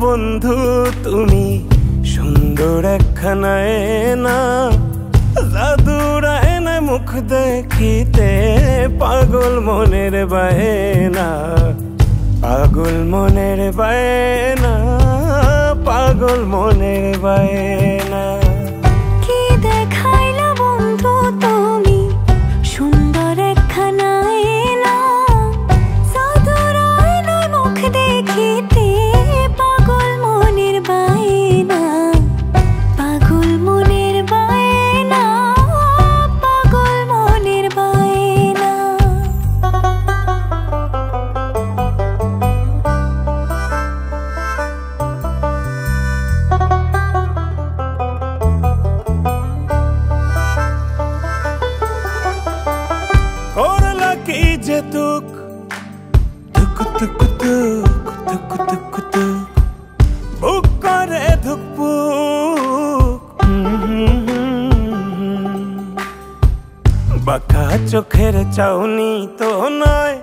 বন্ধু তুমি সুন্দর একখানা আয়না, জাদুর আয়না মুখ দেখিতে পাগল মনের বায়না, পাগল মনের বায়না, পাগল মনের বায়না। কি দেখাইলা বন্ধু তুমি সুন্দর একখানা আয়না, জাদুর আয়নায় মুখ দেখিতে পাগল মনের বায়না, পাগল মনের বায়না, পাগল মনের বায়না। করলা কি যে তুক তুক তুক তুক তুক তুক তুক, বুক করে ধুকপুক, বাঁকা চোখের চাউনি তো নয়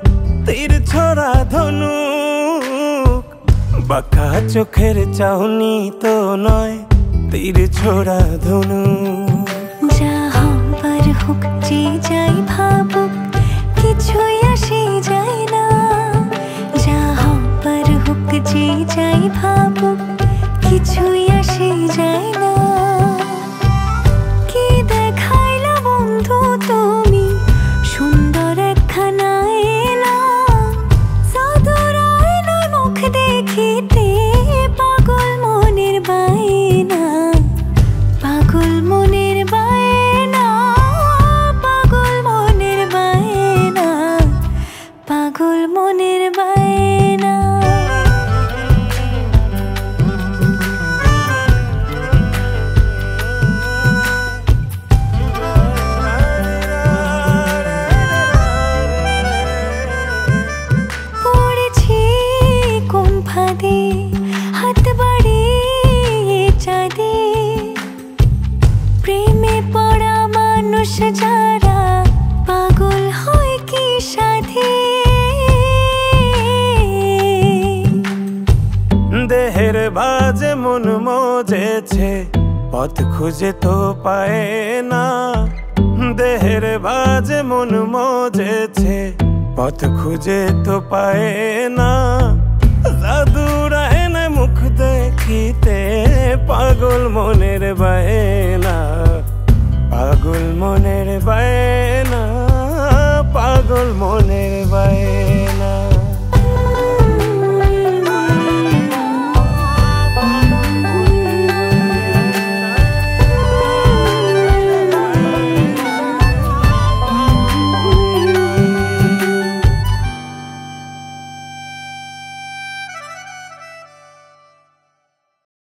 তীর ছড়া ধনুক, বাঁকা চোখের চাউনি তো নয় তীর ছড়া ধনুক। যা হবার হোক যে যাই ভাবুক কিছুই আসে যায় না, যা হবার হোক যে যাই ভাবুক কিছুই আসে যায় না। কি দেখাইলা বন্ধু তুমি সুন্দর একখানা আয়না, জাদুর আয়নায় মুখ দেখিতে পাগল মনের বায়না, পাগল মনের বায়না, পাগল মনের বায়না, পাগল মনের বায়না। পড়েছি কোন ফাঁদে হাত বাড়িয়ে চাঁদে, প্রেমে পড়া মানুষ যারা পাগল হয় কি সাধে। দেহের ভাজে মন মজেছে পথ খুঁজে তো পায় না, দেহের ভাজে মন মজেছে পথ খুঁজে তো পায় না, জাদুর আয়না মুখ দেখিতে পাগল মনের বায়না, পাগল মনের বায়না, পাগল মনের